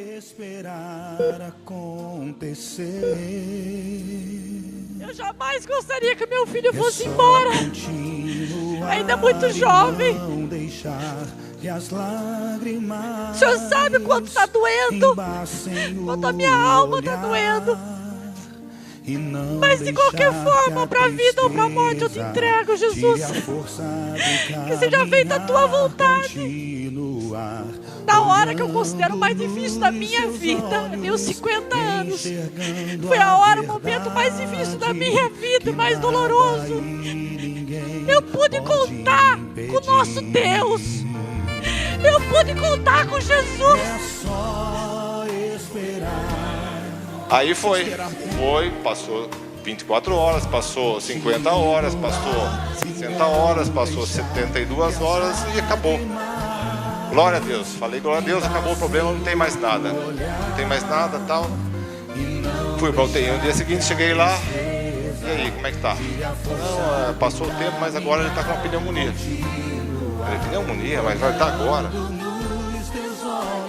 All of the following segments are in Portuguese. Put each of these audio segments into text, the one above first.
esperar acontecer. Eu jamais gostaria que meu filho fosse embora. Ainda muito jovem. O Senhor sabe quanto está doendo, quanto a minha alma está doendo. Mas de qualquer forma, para a vida ou para a morte, eu te entrego, Jesus. Que seja feita a tua vontade. Na hora que eu considero mais difícil da minha vida, eu tenho 50 anos. Foi a hora, o momento mais difícil da minha vida, mais doloroso. Eu pude contar com o nosso Deus. Eu pude contar com Jesus. Aí passou 24 horas, passou 50 horas, passou 60 horas, passou 72 horas e acabou. Glória a Deus, falei glória a Deus, acabou o problema, não tem mais nada. Não tem mais nada, tal. Fui para o UTI, no dia seguinte cheguei lá, e aí, como é que tá? Não, passou o tempo, mas agora ele está com uma pneumonia. Falei, pneumonia, mas vai estar agora.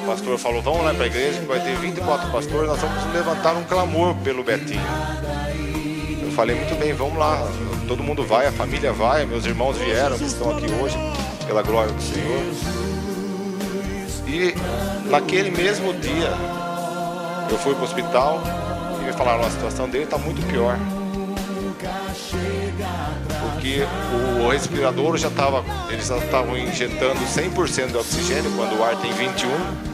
O pastor falou, vamos lá para a igreja, que vai ter 24 pastores, nós vamos levantar um clamor pelo Betinho. Eu falei, muito bem, vamos lá, todo mundo vai, a família vai, meus irmãos vieram, que estão aqui hoje, pela glória do Senhor. E naquele mesmo dia, eu fui para o hospital e me falaram, a situação dele está muito pior. Porque o respirador eles já estavam injetando 100% de oxigênio, quando o ar tem 21,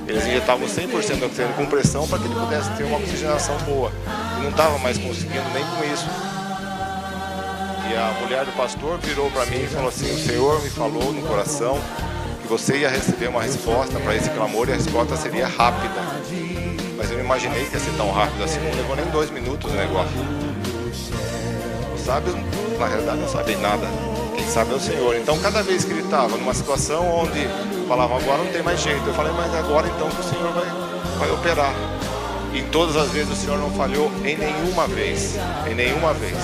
eles injetavam 100% de oxigênio com pressão para que ele pudesse ter uma oxigenação boa. E não estava mais conseguindo nem com isso. E a mulher do pastor virou para mim e falou assim, o Senhor me falou no coração que você ia receber uma resposta para esse clamor e a resposta seria rápida. Mas eu não imaginei que ia ser tão rápido assim, não levou nem 2 minutos o negócio. Sabe, na realidade não sabem nada. Quem sabe é o Senhor. Então cada vez que ele estava numa situação onde falavam agora não tem mais jeito, eu falei, mas agora então que o Senhor vai operar. E em todas as vezes o Senhor não falhou em nenhuma vez. Em nenhuma vez.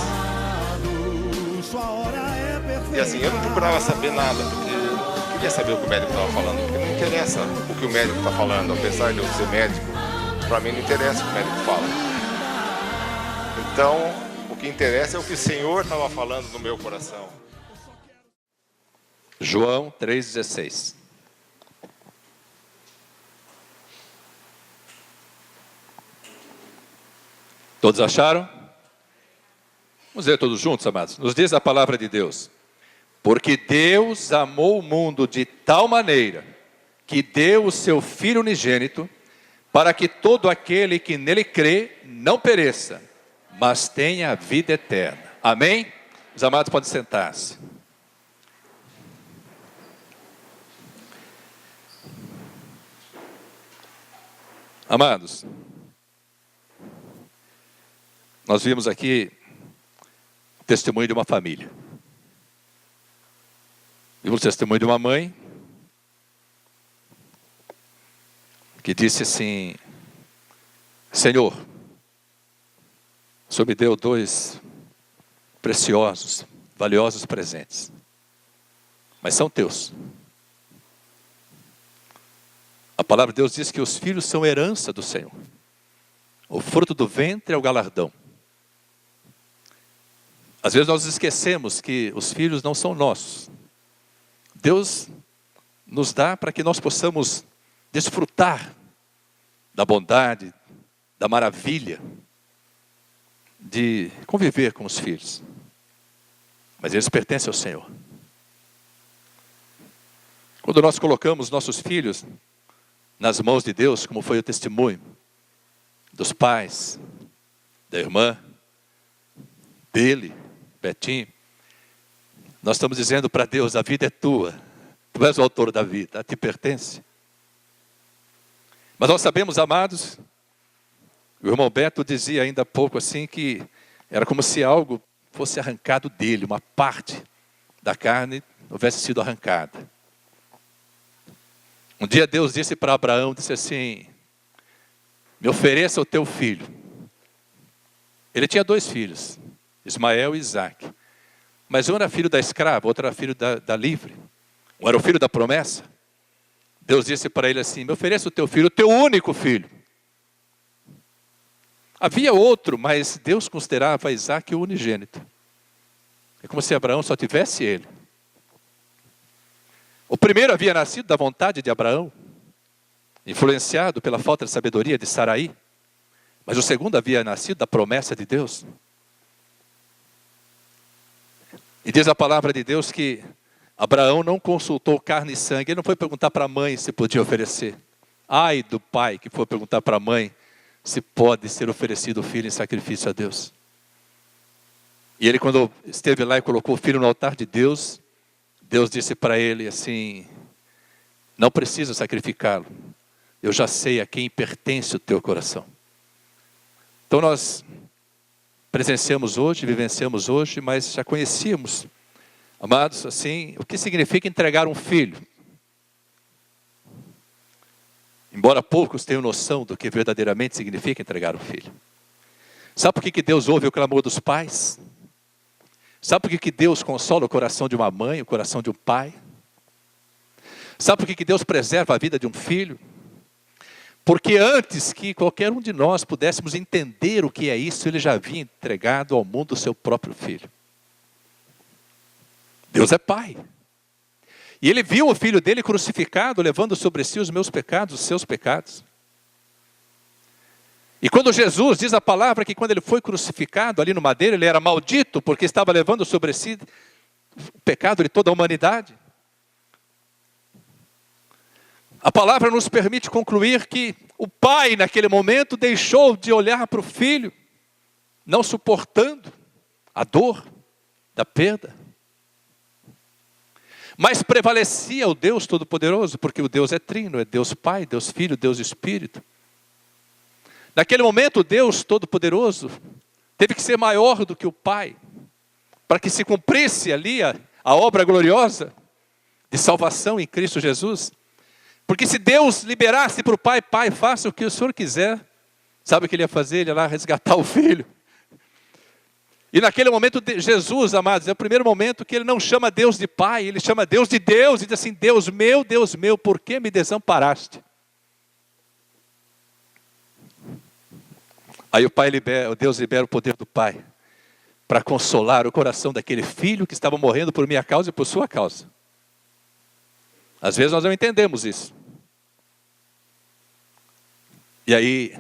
E assim, eu não procurava saber nada, porque eu não queria saber o que o médico estava falando, porque não me interessa o que o médico está falando, apesar de eu ser médico, para mim não interessa o que o médico fala. Então, o que interessa é o que o Senhor estava falando no meu coração. João 3,16. Todos acharam? Vamos ler todos juntos, amados. Nos diz a palavra de Deus. Porque Deus amou o mundo de tal maneira que deu o seu Filho unigênito, para que todo aquele que nele crê não pereça, mas tenha a vida eterna. Amém? Os amados podem sentar-se. Amados, nós vimos aqui o testemunho de uma família. Vimos o testemunho de uma mãe que disse assim, Senhor, o Senhor me deu 2 preciosos, valiosos presentes, mas são teus. A palavra de Deus diz que os filhos são herança do Senhor. O fruto do ventre é o galardão. Às vezes nós esquecemos que os filhos não são nossos. Deus nos dá para que nós possamos desfrutar da bondade, da maravilha de conviver com os filhos. Mas eles pertencem ao Senhor. Quando nós colocamos nossos filhos nas mãos de Deus, como foi o testemunho dos pais, da irmã, dele, Betinho, nós estamos dizendo para Deus, a vida é tua, tu és o autor da vida, a ti pertence. Mas nós sabemos, amados, o irmão Beto dizia ainda há pouco assim, que era como se algo fosse arrancado dele, uma parte da carne houvesse sido arrancada. Um dia Deus disse para Abraão, disse assim, me ofereça o teu filho. Ele tinha 2 filhos, Ismael e Isaac. Mas um era filho da escrava, outro era filho da livre. Um era o filho da promessa. Deus disse para ele assim, me ofereça o teu filho, o teu único filho. Havia outro, mas Deus considerava Isaac o unigênito. É como se Abraão só tivesse ele. O primeiro havia nascido da vontade de Abraão, influenciado pela falta de sabedoria de Saraí. Mas o segundo havia nascido da promessa de Deus. E diz a palavra de Deus que Abraão não consultou carne e sangue. Ele não foi perguntar para a mãe se podia oferecer. Ai do pai que foi perguntar para a mãe se pode ser oferecido o filho em sacrifício a Deus. E ele, quando esteve lá e colocou o filho no altar de Deus, Deus disse para ele assim: não precisa sacrificá-lo. Eu já sei a quem pertence o teu coração. Então nós presenciamos hoje, vivenciamos hoje, mas já conhecíamos, amados, assim, o que significa entregar um filho. Embora poucos tenham noção do que verdadeiramente significa entregar um filho. Sabe por que Deus ouve o clamor dos pais? Sabe por que Deus consola o coração de uma mãe, o coração de um pai? Sabe por que Deus preserva a vida de um filho? Porque antes que qualquer um de nós pudéssemos entender o que é isso, Ele já havia entregado ao mundo o seu próprio filho. Deus é Pai. E Ele viu o Filho dele crucificado, levando sobre si os meus pecados, os seus pecados. E quando Jesus, diz a palavra que quando Ele foi crucificado ali no madeiro, Ele era maldito, porque estava levando sobre si o pecado de toda a humanidade. A palavra nos permite concluir que o pai, naquele momento, deixou de olhar para o filho, não suportando a dor da perda. Mas prevalecia o Deus Todo-Poderoso, porque o Deus é trino, é Deus Pai, Deus Filho, Deus Espírito. Naquele momento, o Deus Todo-Poderoso teve que ser maior do que o Pai, para que se cumprisse ali a obra gloriosa de salvação em Cristo Jesus. Porque se Deus liberasse para o Pai, Pai, faça o que o Senhor quiser, sabe o que Ele ia fazer? Ele ia lá resgatar o Filho. E naquele momento, Jesus, amados, é o primeiro momento que Ele não chama Deus de Pai, Ele chama Deus de Deus, e diz assim: Deus meu, por que me desamparaste? Aí o Deus libera o poder do Pai, para consolar o coração daquele filho que estava morrendo por minha causa e por sua causa. Às vezes nós não entendemos isso. E aí,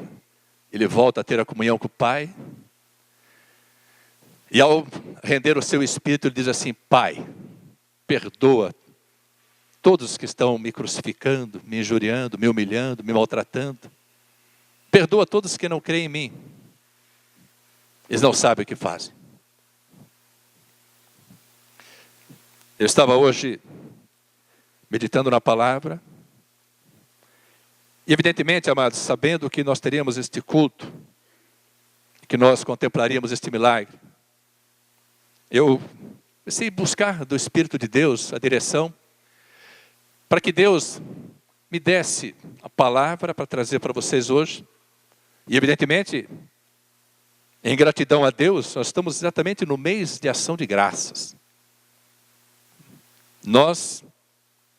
ele volta a ter a comunhão com o Pai. E ao render o seu espírito, ele diz assim: Pai, perdoa todos que estão me crucificando, me injuriando, me humilhando, me maltratando. Perdoa todos que não creem em mim. Eles não sabem o que fazem. Eu estava hoje meditando na palavra. E evidentemente, amados, sabendo que nós teríamos este culto, que nós contemplaríamos este milagre, eu comecei a buscar do Espírito de Deus a direção, para que Deus me desse a palavra para trazer para vocês hoje. E evidentemente, em gratidão a Deus, nós estamos exatamente no mês de ação de graças. Nós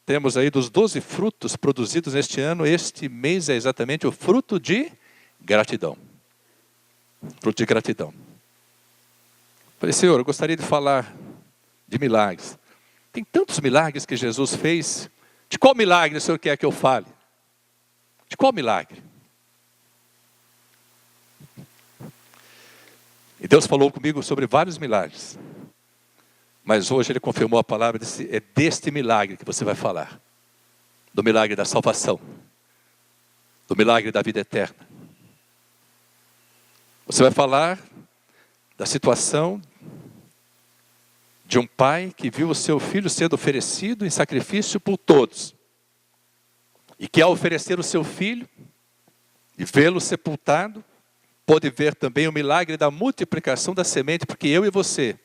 temos aí dos 12 frutos produzidos neste ano, este mês é exatamente o fruto de gratidão. Fruto de gratidão. Falei: Senhor, eu gostaria de falar de milagres. Tem tantos milagres que Jesus fez. De qual milagre o Senhor quer que eu fale? De qual milagre? E Deus falou comigo sobre vários milagres. Mas hoje Ele confirmou a palavra, disse: é deste milagre que você vai falar. Do milagre da salvação. Do milagre da vida eterna. Você vai falar da situação de um pai que viu o seu filho sendo oferecido em sacrifício por todos. E que ao oferecer o seu filho e vê-lo sepultado, pôde ver também o milagre da multiplicação da semente, porque eu e você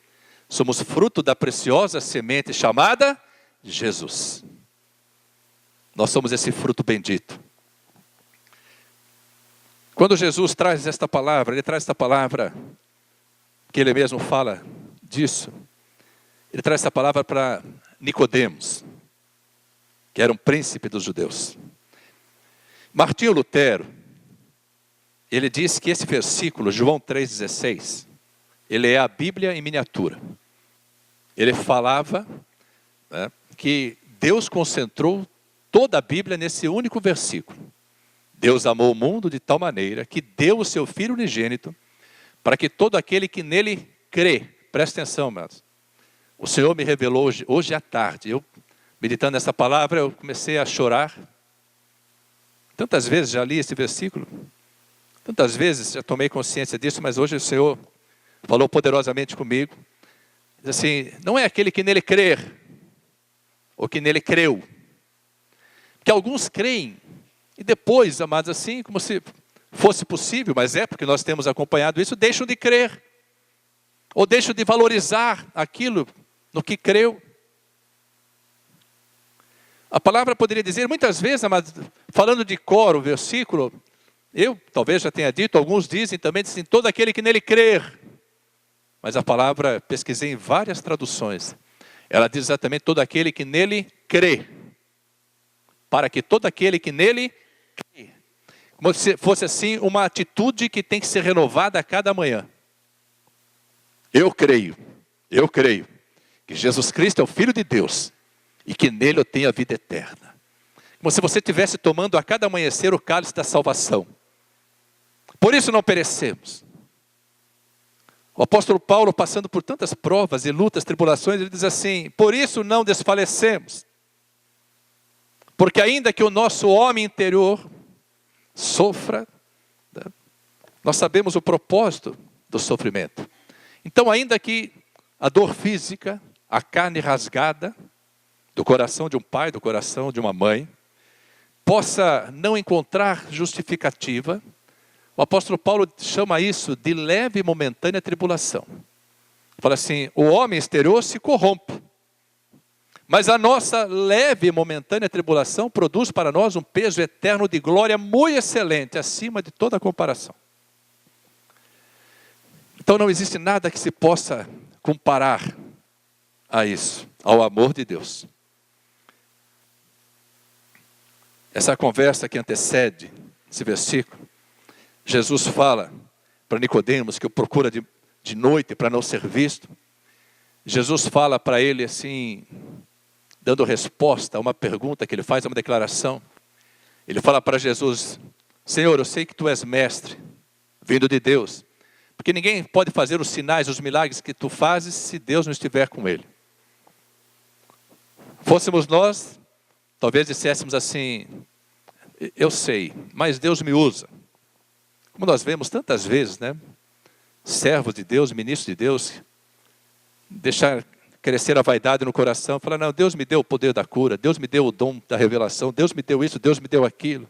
somos fruto da preciosa semente chamada Jesus. Nós somos esse fruto bendito. Quando Jesus traz esta palavra, Ele traz esta palavra, que Ele mesmo fala disso. Ele traz essa palavra para Nicodemos, que era um príncipe dos judeus. Martinho Lutero, ele diz que esse versículo, João 3,16, ele é a Bíblia em miniatura. Ele falava, né, que Deus concentrou toda a Bíblia nesse único versículo. Deus amou o mundo de tal maneira que deu o seu Filho unigênito para que todo aquele que nele crê, presta atenção, amados. O Senhor me revelou hoje à tarde, eu meditando nessa palavra, eu comecei a chorar. Tantas vezes já li esse versículo, tantas vezes já tomei consciência disso, mas hoje o Senhor falou poderosamente comigo. Diz assim, não é aquele que nele crer, ou que nele creu. Porque alguns creem, e depois, amados, assim, como se fosse possível, mas é porque nós temos acompanhado isso, deixam de crer. Ou deixam de valorizar aquilo no que creu. A palavra poderia dizer, muitas vezes, amados, falando de cor, o versículo, eu talvez já tenha dito, alguns dizem também, dizem, todo aquele que nele crer. Mas a palavra, pesquisei em várias traduções, ela diz exatamente todo aquele que nele crê. Para que todo aquele que nele crê. Como se fosse assim uma atitude que tem que ser renovada a cada manhã. Eu creio que Jesus Cristo é o Filho de Deus e que nele eu tenho a vida eterna. Como se você estivesse tomando a cada amanhecer o cálice da salvação. Por isso não perecemos. O apóstolo Paulo, passando por tantas provas e lutas, tribulações, ele diz assim, por isso não desfalecemos. Porque ainda que o nosso homem interior sofra, né, nós sabemos o propósito do sofrimento. Então, ainda que a dor física, a carne rasgada, do coração de um pai, do coração de uma mãe, possa não encontrar justificativa, o apóstolo Paulo chama isso de leve e momentânea tribulação. Fala assim, o homem exterior se corrompe, mas a nossa leve e momentânea tribulação produz para nós um peso eterno de glória muito excelente, acima de toda comparação. Então não existe nada que se possa comparar a isso, ao amor de Deus. Essa conversa que antecede esse versículo, Jesus fala para Nicodemos que o procura de noite para não ser visto. Jesus fala para ele assim, dando resposta a uma pergunta que ele faz, a uma declaração. Ele fala para Jesus, Senhor, eu sei que tu és mestre, vindo de Deus. Porque ninguém pode fazer os sinais, os milagres que tu fazes, se Deus não estiver com ele. Fôssemos nós, talvez disséssemos assim, eu sei, mas Deus me usa. Como nós vemos tantas vezes, né? Servos de Deus, ministros de Deus, deixar crescer a vaidade no coração, falar, não, Deus me deu o poder da cura, Deus me deu o dom da revelação, Deus me deu isso, Deus me deu aquilo.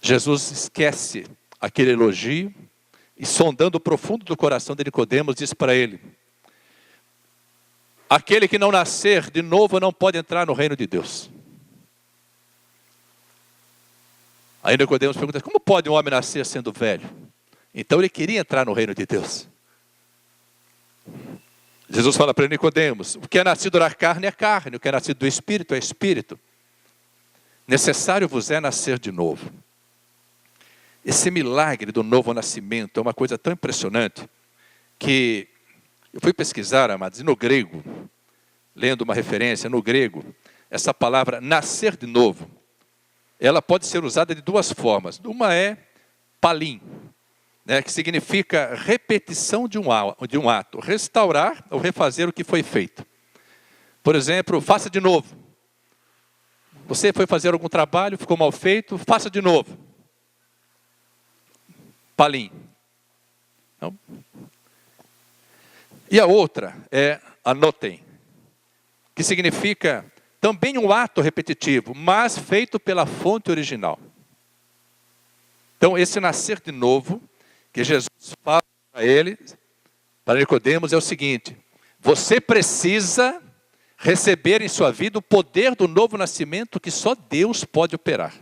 Jesus esquece aquele elogio e sondando o profundo do coração de Nicodemos, diz para ele, aquele que não nascer de novo não pode entrar no reino de Deus. Aí Nicodemos pergunta, como pode um homem nascer sendo velho? Então ele queria entrar no reino de Deus. Jesus fala para Nicodemos, o que é nascido da carne é carne, o que é nascido do Espírito é Espírito. Necessário vos é nascer de novo. Esse milagre do novo nascimento é uma coisa tão impressionante, que eu fui pesquisar, amados, e no grego, lendo uma referência, no grego, essa palavra nascer de novo, ela pode ser usada de duas formas. Uma é palim, né, que significa repetição de um ato, restaurar ou refazer o que foi feito. Por exemplo, faça de novo. Você foi fazer algum trabalho, ficou mal feito, faça de novo. Palim. Não? E a outra é anotem, que significa também um ato repetitivo, mas feito pela fonte original. Então, esse nascer de novo, que Jesus fala para ele, para Nicodemos, é o seguinte, você precisa receber em sua vida o poder do novo nascimento que só Deus pode operar.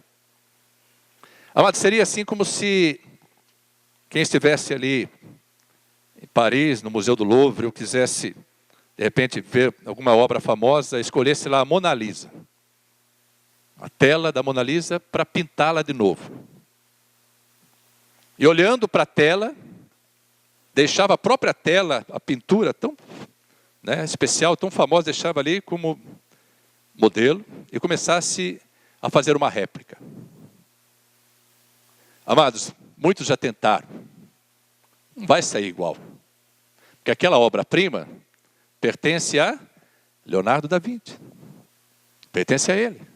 Amado, seria assim como se quem estivesse ali em Paris, no Museu do Louvre, ou quisesse, de repente, ver alguma obra famosa, escolhesse lá a Mona Lisa. A tela da Mona Lisa para pintá-la de novo. E olhando para a tela, deixava a própria tela, a pintura tão especial, tão famosa, deixava ali como modelo e começasse a fazer uma réplica. Amados, muitos já tentaram. Não vai sair igual. Porque aquela obra-prima pertence a Leonardo da Vinci. Pertence a ele.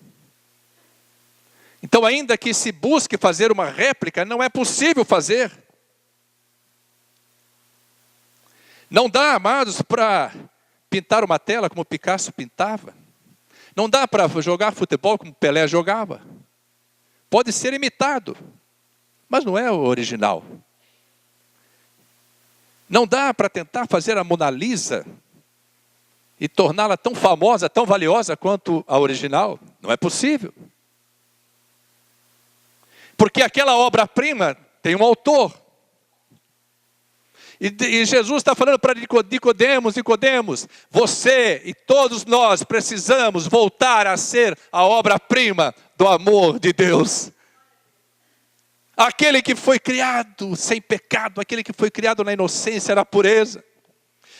Então, ainda que se busque fazer uma réplica, não é possível fazer. Não dá, amados, para pintar uma tela como Picasso pintava. Não dá para jogar futebol como Pelé jogava. Pode ser imitado, mas não é o original. Não dá para tentar fazer a Mona Lisa e torná-la tão famosa, tão valiosa quanto a original. Não é possível. Porque aquela obra-prima tem um autor. E Jesus está falando para Nicodemos, você e todos nós precisamos voltar a ser a obra-prima do amor de Deus. Aquele que foi criado sem pecado, aquele que foi criado na inocência, na pureza.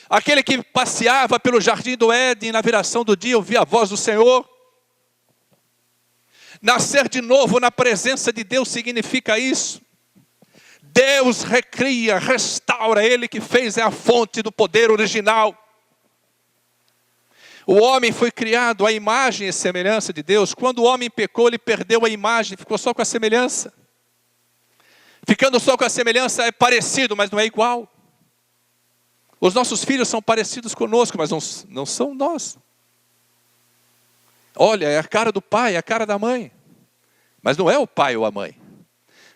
Aquele que passeava pelo jardim do Éden, na viração do dia, ouvia a voz do Senhor. Nascer de novo na presença de Deus significa isso. Deus recria, restaura, Ele que fez é a fonte do poder original. O homem foi criado à imagem e semelhança de Deus. Quando o homem pecou, ele perdeu a imagem, ficou só com a semelhança. Ficando só com a semelhança é parecido, mas não é igual. Os nossos filhos são parecidos conosco, mas não são nós. Olha, é a cara do pai, é a cara da mãe. Mas não é o pai ou a mãe.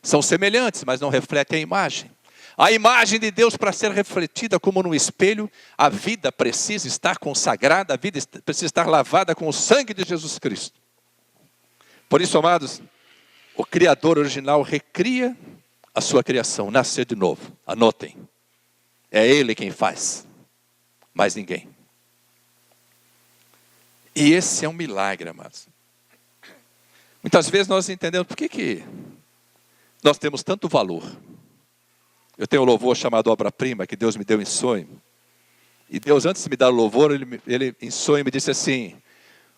São semelhantes, mas não refletem a imagem. A imagem de Deus, para ser refletida como num espelho, a vida precisa estar consagrada, a vida precisa estar lavada com o sangue de Jesus Cristo. Por isso, amados, o Criador original recria a sua criação, nascer de novo. Anotem. É Ele quem faz, mais ninguém. E esse é um milagre, amados. Muitas vezes nós entendemos por que nós temos tanto valor. Eu tenho um louvor chamado Obra-Prima, que Deus me deu em sonho. E Deus, antes de me dar o louvor, ele em sonho me disse assim: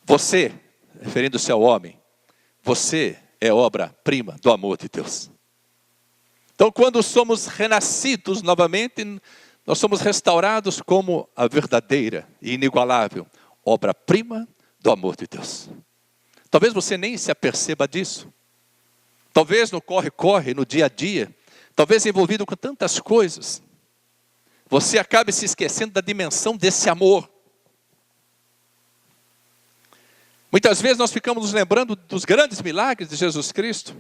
você, referindo-se ao homem, você é obra-prima do amor de Deus. Então, quando somos renascidos novamente, nós somos restaurados como a verdadeira e inigualável obra-prima do amor de Deus. Talvez você nem se aperceba disso. Talvez no corre-corre, no dia a dia, talvez envolvido com tantas coisas, você acabe se esquecendo da dimensão desse amor. Muitas vezes nós ficamos nos lembrando dos grandes milagres de Jesus Cristo.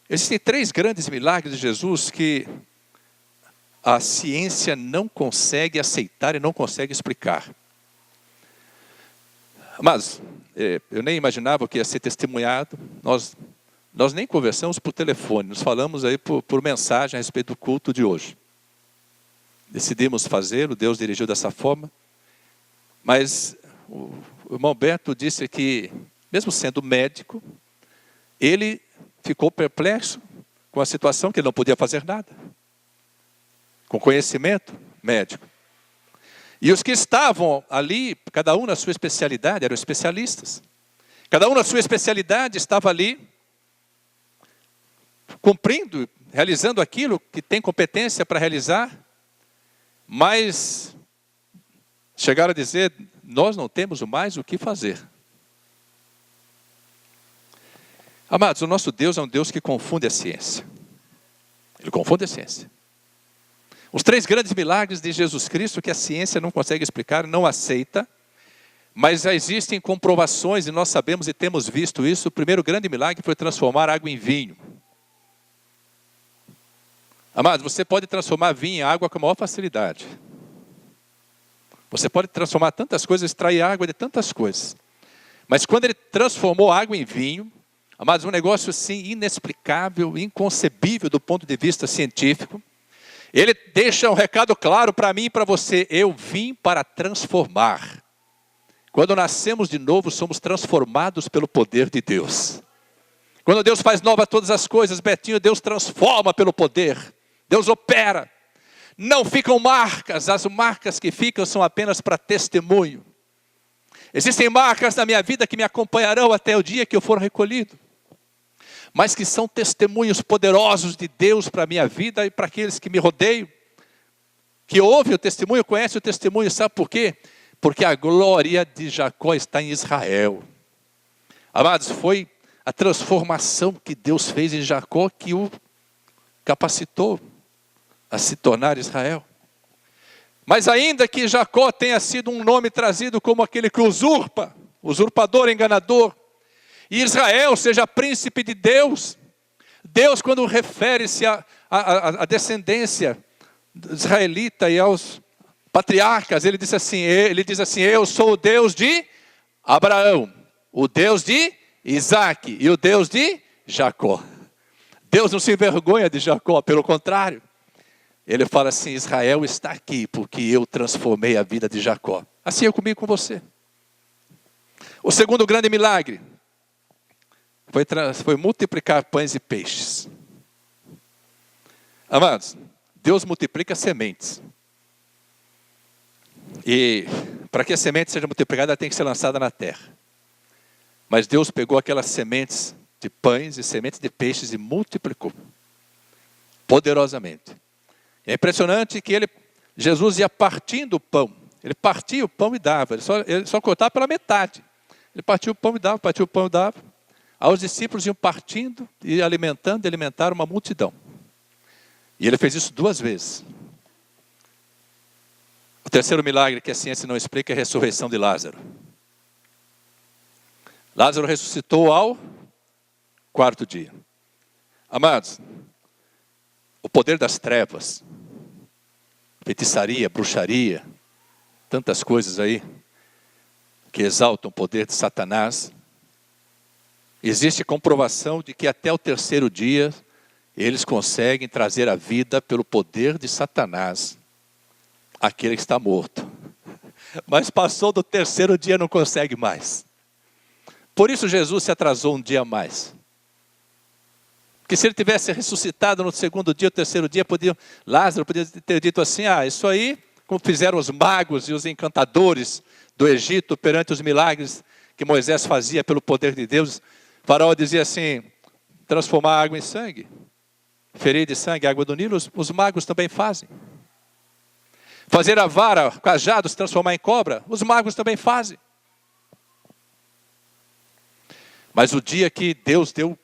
Existem 3 grandes milagres de Jesus que a ciência não consegue aceitar e não consegue explicar. Mas eu nem imaginava que ia ser testemunhado. Nós nem conversamos por telefone, nos falamos aí por mensagem a respeito do culto de hoje. Decidimos fazê-lo, Deus dirigiu dessa forma. Mas o irmão Beto disse que, mesmo sendo médico, ele ficou perplexo com a situação, que ele não podia fazer nada. Com conhecimento médico. E os que estavam ali, cada um na sua especialidade, eram especialistas. Cada um na sua especialidade estava ali, cumprindo, realizando aquilo que tem competência para realizar, mas chegaram a dizer: nós não temos mais o que fazer. Amados, o nosso Deus é um Deus que confunde a ciência. Ele confunde a ciência. Os 3 grandes milagres de Jesus Cristo que a ciência não consegue explicar, não aceita, mas já existem comprovações e nós sabemos e temos visto isso. O primeiro grande milagre foi transformar água em vinho. Amados, você pode transformar vinho em água com a maior facilidade. Você pode transformar tantas coisas, extrair água de tantas coisas. Mas quando ele transformou água em vinho, amados, um negócio assim inexplicável, inconcebível do ponto de vista científico, ele deixa um recado claro para mim e para você: eu vim para transformar. Quando nascemos de novo, somos transformados pelo poder de Deus. Quando Deus faz nova todas as coisas, Betinho, Deus transforma pelo poder. Deus opera. Não ficam marcas, as marcas que ficam são apenas para testemunho. Existem marcas na minha vida que me acompanharão até o dia que eu for recolhido. Mas que são testemunhos poderosos de Deus para a minha vida e para aqueles que me rodeiam. Que ouvem o testemunho, conhecem o testemunho, sabe por quê? Porque a glória de Jacó está em Israel. Amados, foi a transformação que Deus fez em Jacó que o capacitou a se tornar Israel. Mas ainda que Jacó tenha sido um nome trazido como aquele que usurpa, usurpador, enganador, e Israel seja príncipe de Deus, Deus, quando refere-se à descendência israelita e aos patriarcas, ele diz assim, eu sou o Deus de Abraão, o Deus de Isaac e o Deus de Jacó. Deus não se envergonha de Jacó, pelo contrário. Ele fala assim, Israel está aqui porque eu transformei a vida de Jacó. Assim é comigo com você. O segundo grande milagre foi multiplicar pães e peixes. Amados, Deus multiplica sementes. E para que a semente seja multiplicada, ela tem que ser lançada na terra. Mas Deus pegou aquelas sementes de pães e sementes de peixes e multiplicou. Poderosamente. É impressionante que Jesus ia partindo o pão. Ele partia o pão e dava. Ele só cortava pela metade. Ele partia o pão e dava, partia o pão e dava. Aí os discípulos iam partindo e alimentando, e alimentaram uma multidão. E ele fez isso 2 vezes. O terceiro milagre que a ciência não explica é a ressurreição de Lázaro. Lázaro ressuscitou ao 4º dia. Amados, o poder das trevas, feitiçaria, bruxaria, tantas coisas aí que exaltam o poder de Satanás. Existe comprovação de que até o 3º dia eles conseguem trazer a vida pelo poder de Satanás, aquele que está morto. Mas passou do 3º dia, não consegue mais. Por isso Jesus se atrasou um dia a mais. Porque se ele tivesse ressuscitado no 2º dia, o 3º dia, Lázaro poderia ter dito assim, isso aí, como fizeram os magos e os encantadores do Egito perante os milagres que Moisés fazia pelo poder de Deus. Faraó dizia assim, transformar água em sangue, ferir de sangue, água do Nilo, os magos também fazem. Fazer a vara, cajados, transformar em cobra, os magos também fazem. Mas o dia que Deus deu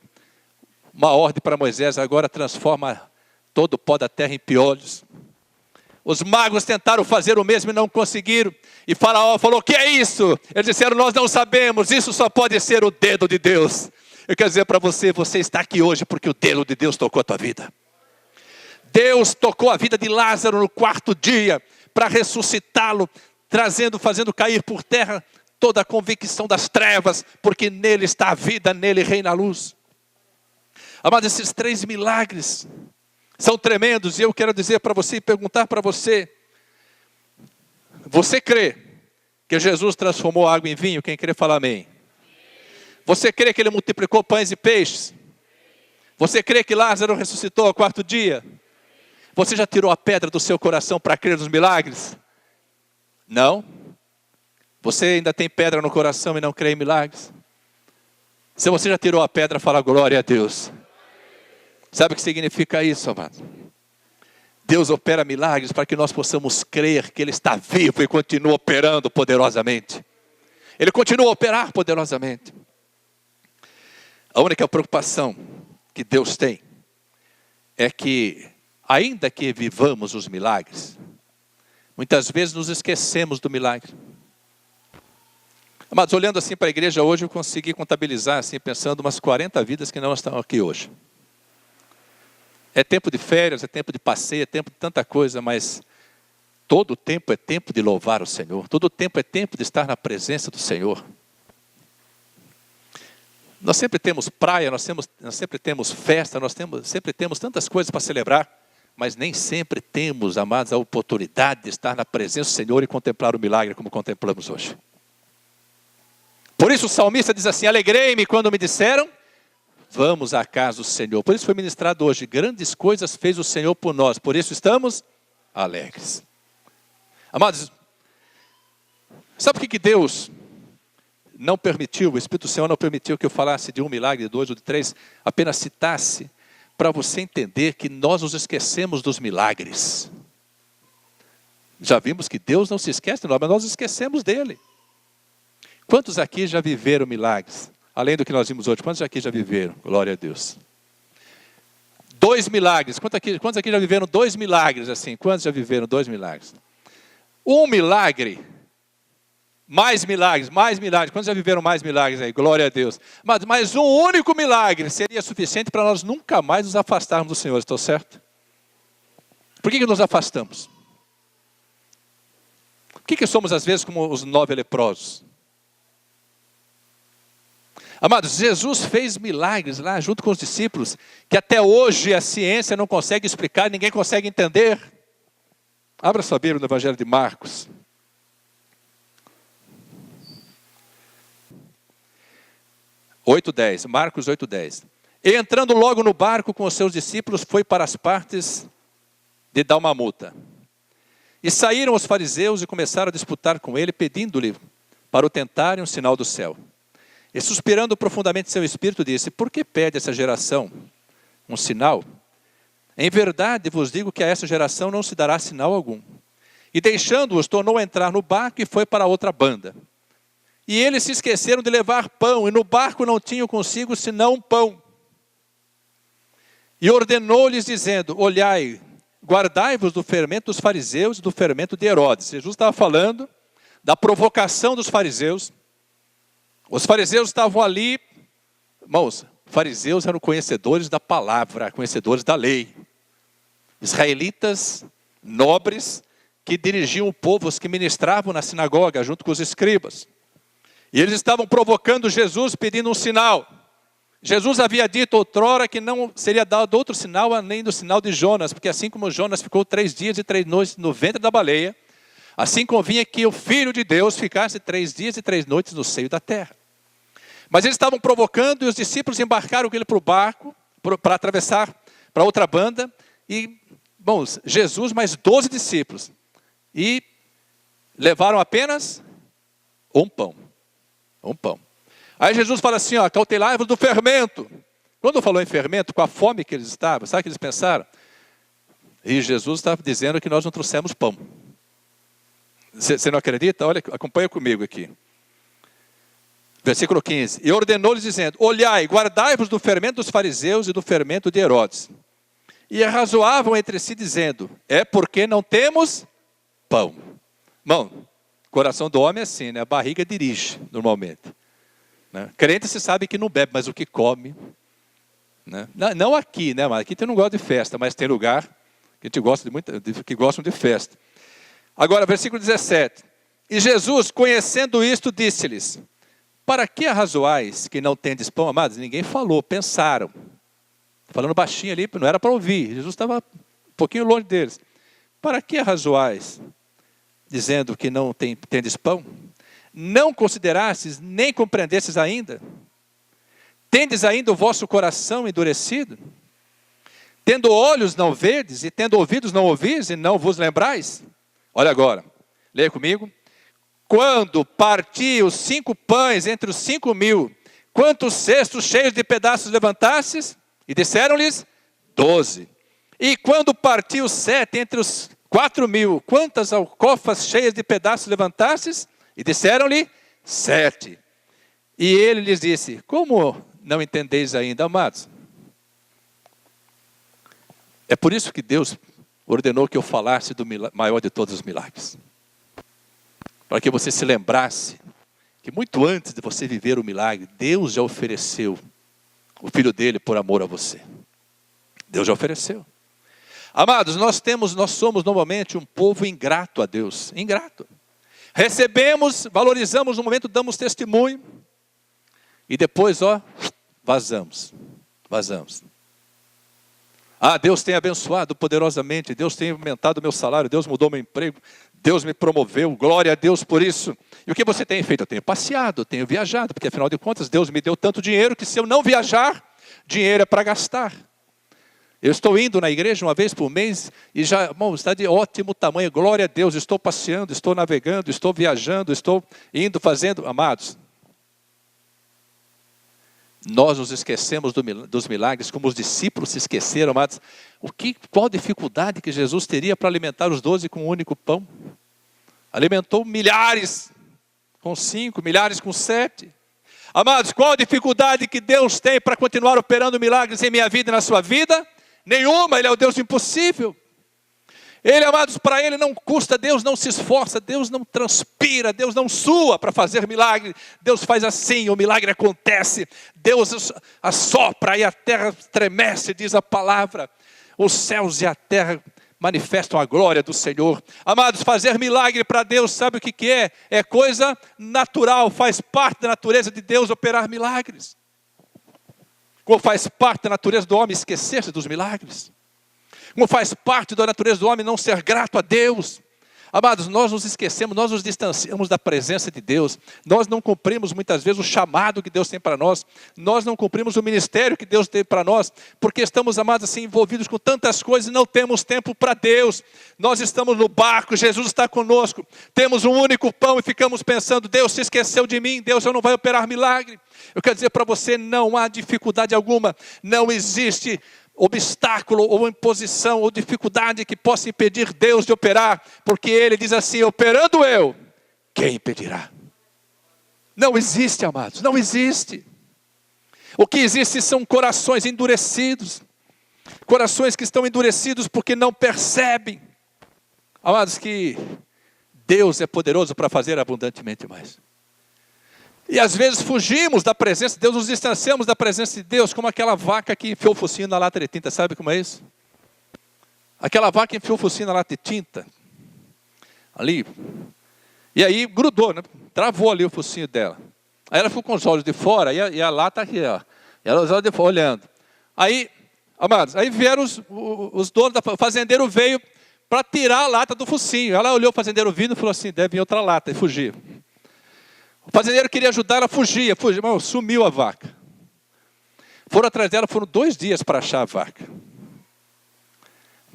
uma ordem para Moisés, agora transforma todo o pó da terra em piolhos. Os magos tentaram fazer o mesmo e não conseguiram. E Faraó falou, o que é isso? Eles disseram, nós não sabemos, isso só pode ser o dedo de Deus. Eu quero dizer para você, você está aqui hoje porque o dedo de Deus tocou a tua vida. Deus tocou a vida de Lázaro no 4º dia para ressuscitá-lo, fazendo cair por terra toda a convicção das trevas, porque nele está a vida, nele reina a luz. Amados, esses 3 milagres são tremendos, e eu quero dizer para você e perguntar para você, você crê que Jesus transformou a água em vinho? Quem crê, fala amém. Você crê que ele multiplicou pães e peixes? Você crê que Lázaro ressuscitou ao 4º dia? Você já tirou a pedra do seu coração para crer nos milagres? Não? Você ainda tem pedra no coração e não crê em milagres? Se você já tirou a pedra, fala glória a Deus. Sabe o que significa isso, amado? Deus opera milagres para que nós possamos crer que Ele está vivo e continua operando poderosamente. Ele continua a operar poderosamente. A única preocupação que Deus tem é que, ainda que vivamos os milagres, muitas vezes nos esquecemos do milagre. Amados, olhando assim para a igreja hoje, eu consegui contabilizar, assim, pensando umas 40 vidas que não estão aqui hoje. É tempo de férias, é tempo de passeio, é tempo de tanta coisa, mas todo tempo é tempo de louvar o Senhor. Todo tempo é tempo de estar na presença do Senhor. Nós sempre temos praia, nós sempre temos festa, sempre temos tantas coisas para celebrar, mas nem sempre temos, amados, a oportunidade de estar na presença do Senhor e contemplar o milagre como contemplamos hoje. Por isso o salmista diz assim, alegrei-me quando me disseram, vamos à casa do Senhor. Por isso foi ministrado hoje, grandes coisas fez o Senhor por nós, por isso estamos alegres. Amados, sabe por que Deus não permitiu, o Espírito Santo não permitiu que eu falasse de um milagre, de 2 ou de 3, apenas citasse, para você entender que nós nos esquecemos dos milagres. Já vimos que Deus não se esquece de nós, mas nós esquecemos dele. Quantos aqui já viveram milagres? Além do que nós vimos hoje, quantos aqui já viveram? Glória a Deus. 2 milagres. Quantos aqui já viveram 2 milagres assim? Quantos já viveram 2 milagres? Um milagre. Mais milagres. Quantos já viveram mais milagres aí? Glória a Deus. Mas um único milagre seria suficiente para nós nunca mais nos afastarmos do Senhor. Estou certo? Por que nos afastamos? Por que somos às vezes como os 9 leprosos? Amados, Jesus fez milagres lá junto com os discípulos, que até hoje a ciência não consegue explicar, ninguém consegue entender. Abra sua Bíblia no Evangelho de Marcos. Marcos 8:10. E entrando logo no barco com os seus discípulos, foi para as partes de Dalmanuta. E saíram os fariseus e começaram a disputar com ele, pedindo-lhe para o tentarem um sinal do céu. E suspirando profundamente seu espírito, disse: por que pede essa geração um sinal? Em verdade vos digo que a essa geração não se dará sinal algum. E deixando-os, tornou a entrar no barco e foi para outra banda. E eles se esqueceram de levar pão, e no barco não tinham consigo senão um pão. E ordenou-lhes dizendo: olhai, guardai-vos do fermento dos fariseus e do fermento de Herodes. Jesus estava falando da provocação dos fariseus. Os fariseus estavam ali, irmãos, fariseus eram conhecedores da palavra, conhecedores da lei. Israelitas, nobres, que dirigiam o povo, os que ministravam na sinagoga, junto com os escribas. E eles estavam provocando Jesus, pedindo um sinal. Jesus havia dito outrora que não seria dado outro sinal, além do sinal de Jonas, porque assim como Jonas ficou 3 dias e 3 noites no ventre da baleia, assim convinha que o Filho de Deus ficasse 3 dias e 3 noites no seio da terra. Mas eles estavam provocando, e os discípulos embarcaram com ele para o barco, para atravessar para outra banda, e, bons, Jesus mais 12 discípulos, e levaram apenas um pão. Aí Jesus fala assim, cautelai-vos do fermento. Quando falou em fermento, com a fome que eles estavam, sabe o que eles pensaram? E Jesus estava dizendo que nós não trouxemos pão. Você não acredita? Olha, acompanha comigo aqui. Versículo 15. E ordenou-lhes dizendo: olhai, guardai-vos do fermento dos fariseus e do fermento de Herodes. E arrazoavam entre si dizendo: é porque não temos pão. Irmão, coração do homem é assim, né? A barriga dirige, normalmente. Né? Crente se sabe que não bebe, mas o que come. Né? Não aqui, né? Mas aqui tem não gosta de festa, mas tem lugar que a gente gosta que gostam de festa. Agora, versículo 17. E Jesus, conhecendo isto, disse-lhes: para que arrazoais que não tendes pão? Amados, ninguém falou, pensaram. Falando baixinho ali, não era para ouvir. Jesus estava um pouquinho longe deles. Para que arrazoais, dizendo que não tendes pão? Não considerastes, nem compreendestes ainda? Tendes ainda o vosso coração endurecido? Tendo olhos não vedes, e tendo ouvidos não ouvis, e não vos lembrais? Olha agora, leia comigo. Quando parti os 5 pães entre os 5.000, quantos cestos cheios de pedaços levantastes? E disseram-lhes: 12. E quando parti os 7 entre os 4.000, quantas alcofas cheias de pedaços levantastes? E disseram-lhe: 7. E ele lhes disse: como não entendeis ainda, amados? É por isso que Deus ordenou que eu falasse do maior de todos os milagres. Para que você se lembrasse que muito antes de você viver o milagre, Deus já ofereceu o Filho dele por amor a você. Deus já ofereceu. Amados, nós somos normalmente um povo ingrato a Deus. Ingrato. Recebemos, valorizamos no momento, damos testemunho. E depois, vazamos. Deus tem abençoado poderosamente. Deus tem aumentado o meu salário. Deus mudou meu emprego. Deus me promoveu, glória a Deus por isso. E o que você tem feito? Eu tenho passeado, eu tenho viajado, porque afinal de contas Deus me deu tanto dinheiro que se eu não viajar, dinheiro é para gastar. Eu estou indo na igreja uma vez por mês e já, irmão, está de ótimo tamanho, glória a Deus, estou passeando, estou navegando, estou viajando, estou indo, fazendo, amados. Nós nos esquecemos dos milagres, como os discípulos se esqueceram, amados. Qual dificuldade que Jesus teria para alimentar os 12 com um único pão? Alimentou milhares com 5, milhares com 7. Amados, qual a dificuldade que Deus tem para continuar operando milagres em minha vida e na sua vida? Nenhuma, Ele é o Deus do impossível. Ele, amados, para Ele não custa, Deus não se esforça, Deus não transpira, Deus não sua para fazer milagre. Deus faz assim, o milagre acontece. Deus assopra e a terra estremece, diz a palavra. Os céus e a terra manifestam a glória do Senhor. Amados, fazer milagre para Deus, sabe o que é? É coisa natural, faz parte da natureza de Deus operar milagres. Como faz parte da natureza do homem esquecer-se dos milagres. Como faz parte da natureza do homem não ser grato a Deus. Amados, nós nos esquecemos, nós nos distanciamos da presença de Deus. Nós não cumprimos muitas vezes o chamado que Deus tem para nós. Nós não cumprimos o ministério que Deus tem para nós. Porque estamos, amados, assim, envolvidos com tantas coisas e não temos tempo para Deus. Nós estamos no barco, Jesus está conosco. Temos um único pão e ficamos pensando, Deus se esqueceu de mim, Deus não vai operar milagre. Eu quero dizer para você, não há dificuldade alguma. Não existe obstáculo ou imposição ou dificuldade que possa impedir Deus de operar, porque Ele diz assim, operando eu, quem impedirá? Não existe, amados, não existe. O que existe são corações endurecidos, corações que estão endurecidos porque não percebem, amados, que Deus é poderoso para fazer abundantemente mais. E às vezes fugimos da presença de Deus, nos distanciamos da presença de Deus, como aquela vaca que enfiou o focinho na lata de tinta, sabe como é isso? Aquela vaca enfiou o focinho na lata de tinta, ali, e aí grudou, né? Travou ali o focinho dela. Aí ela ficou com os olhos de fora, e a lata aqui, ó, e ela os olhos de fora, olhando. Aí, amados, aí vieram os donos, o fazendeiro veio para tirar a lata do focinho. Ela olhou o fazendeiro vindo e falou assim, deve vir outra lata, e fugiu. O fazendeiro queria ajudar, ela fugia, irmão, sumiu a vaca. Foram atrás dela, foram 2 dias para achar a vaca.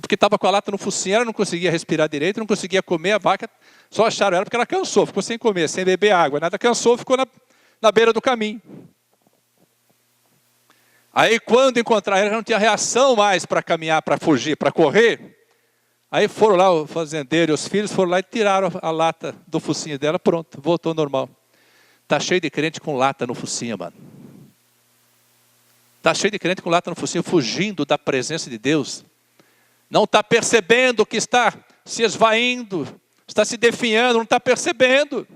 Porque estava com a lata no focinho, ela não conseguia respirar direito, não conseguia comer a vaca. Só acharam ela porque ela cansou, ficou sem comer, sem beber água, nada, cansou, ficou na beira do caminho. Aí quando encontraram ela, já não tinha reação mais para caminhar, para fugir, para correr. Aí foram lá, o fazendeiro e os filhos foram lá e tiraram a lata do focinho dela, pronto, voltou ao normal. Está cheio de crente com lata no focinho, mano. Está cheio de crente com lata no focinho, fugindo da presença de Deus. Não está percebendo que está se esvaindo, está se definhando, não está percebendo.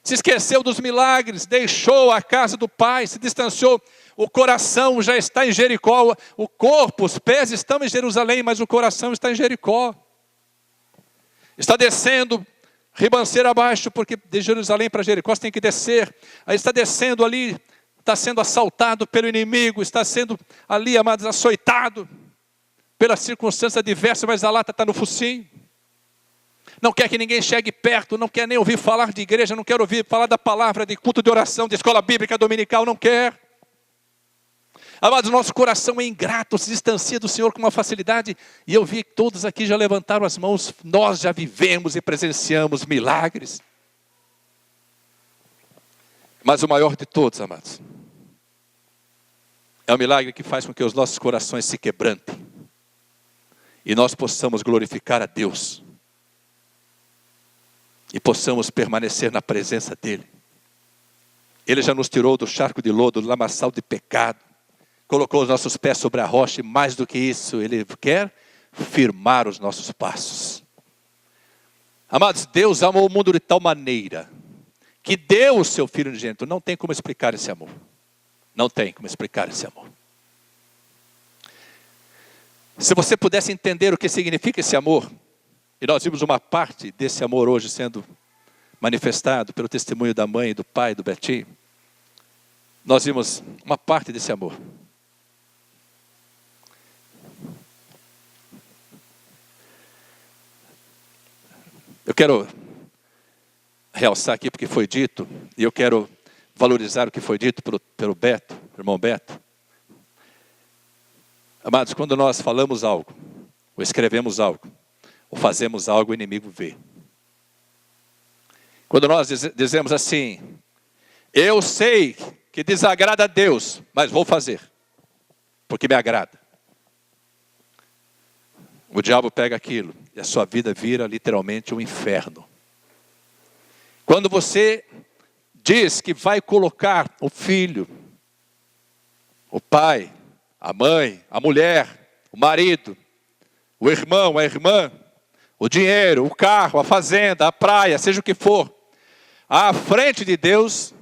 Se esqueceu dos milagres, deixou a casa do Pai, se distanciou. O coração já está em Jericó, o corpo, os pés estão em Jerusalém, mas o coração está em Jericó. Está descendo ribanceira abaixo, porque de Jerusalém para Jericó você tem que descer. Aí está descendo ali, está sendo assaltado pelo inimigo, está sendo ali, amados, açoitado pela circunstância adversa, mas a lata está no focinho. Não quer que ninguém chegue perto, não quer nem ouvir falar de igreja, não quer ouvir falar da palavra, de culto de oração, de escola bíblica dominical, não quer. Amados, nosso coração é ingrato, se distancia do Senhor com uma facilidade. E eu vi que todos aqui já levantaram as mãos. Nós já vivemos e presenciamos milagres. Mas o maior de todos, amados, é o milagre que faz com que os nossos corações se quebrantem. E nós possamos glorificar a Deus. E possamos permanecer na presença dEle. Ele já nos tirou do charco de lodo, do lamaçal de pecado. Colocou os nossos pés sobre a rocha e mais do que isso, Ele quer firmar os nossos passos. Amados, Deus amou o mundo de tal maneira que deu o seu Filho unigênito. Não tem como explicar esse amor. Não tem como explicar esse amor. Se você pudesse entender o que significa esse amor, e nós vimos uma parte desse amor hoje sendo manifestado pelo testemunho da mãe, do pai, do Betinho, nós vimos uma parte desse amor. Eu quero realçar aqui porque foi dito, e eu quero valorizar o que foi dito pelo Beto, irmão Beto. Amados, quando nós falamos algo, ou escrevemos algo, ou fazemos algo, o inimigo vê. Quando nós dizemos assim, eu sei que desagrada a Deus, mas vou fazer, porque me agrada. O diabo pega aquilo e a sua vida vira literalmente um inferno. Quando você diz que vai colocar o filho, o pai, a mãe, a mulher, o marido, o irmão, a irmã, o dinheiro, o carro, a fazenda, a praia, seja o que for, à frente de Deus,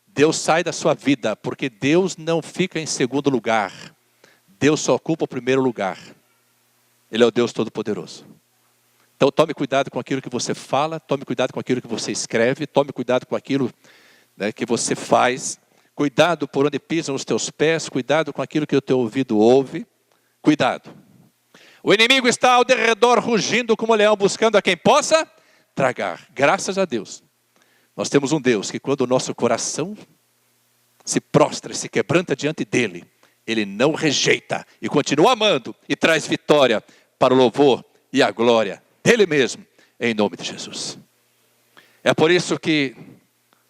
Deus sai da sua vida, porque Deus não fica em segundo lugar. Deus só ocupa o primeiro lugar. Ele é o Deus Todo-Poderoso. Então tome cuidado com aquilo que você fala, tome cuidado com aquilo que você escreve, tome cuidado com aquilo, né, que você faz. Cuidado por onde pisam os teus pés, cuidado com aquilo que o teu ouvido ouve. Cuidado. O inimigo está ao derredor rugindo como leão, buscando a quem possa tragar. Graças a Deus, nós temos um Deus que quando o nosso coração se prostra e se quebranta diante dele, ele não rejeita e continua amando e traz vitória para o louvor e a glória dele mesmo, em nome de Jesus. É por isso que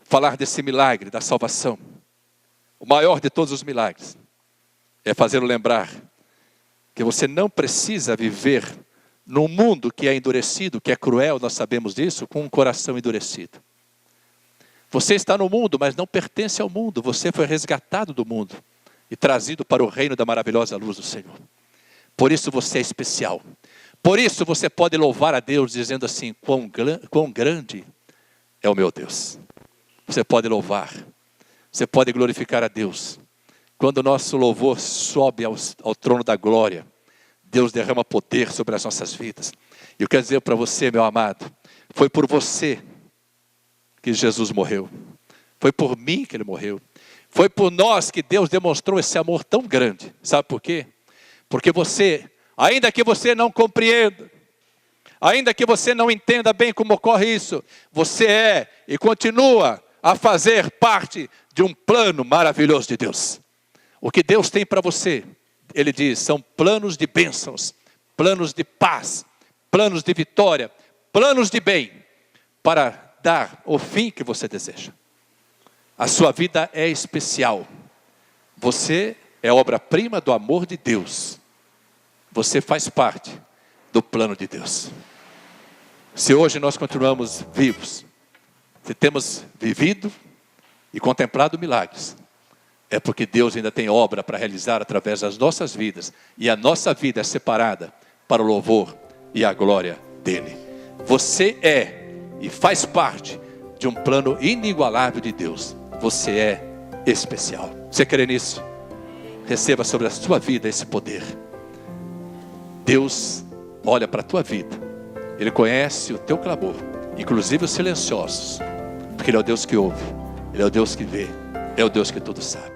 falar desse milagre da salvação, o maior de todos os milagres, é fazê-lo lembrar que você não precisa viver num mundo que é endurecido, que é cruel, nós sabemos disso, com um coração endurecido. Você está no mundo, mas não pertence ao mundo. Você foi resgatado do mundo e trazido para o reino da maravilhosa luz do Senhor. Por isso você é especial. Por isso você pode louvar a Deus dizendo assim, quão grande é o meu Deus. Você pode louvar, você pode glorificar a Deus. Quando o nosso louvor sobe ao trono da glória, Deus derrama poder sobre as nossas vidas. E eu quero dizer para você, meu amado, foi por você que Jesus morreu. Foi por mim que ele morreu. Foi por nós que Deus demonstrou esse amor tão grande. Sabe por quê? Porque você, ainda que você não compreenda, ainda que você não entenda bem como ocorre isso, você é e continua a fazer parte de um plano maravilhoso de Deus. O que Deus tem para você, ele diz, são planos de bênçãos, planos de paz, planos de vitória, planos de bem, para dar o fim que você deseja. A sua vida é especial. Você é obra-prima do amor de Deus. Você faz parte do plano de Deus. Se hoje nós continuamos vivos, se temos vivido e contemplado milagres, é porque Deus ainda tem obra para realizar através das nossas vidas. E a nossa vida é separada para o louvor e a glória dele. Você é e faz parte de um plano inigualável de Deus. Você é especial. Você crê nisso? Receba sobre a sua vida esse poder. Deus olha para a tua vida. Ele conhece o teu clamor, inclusive os silenciosos. Porque ele é o Deus que ouve, ele é o Deus que vê, é o Deus que tudo sabe.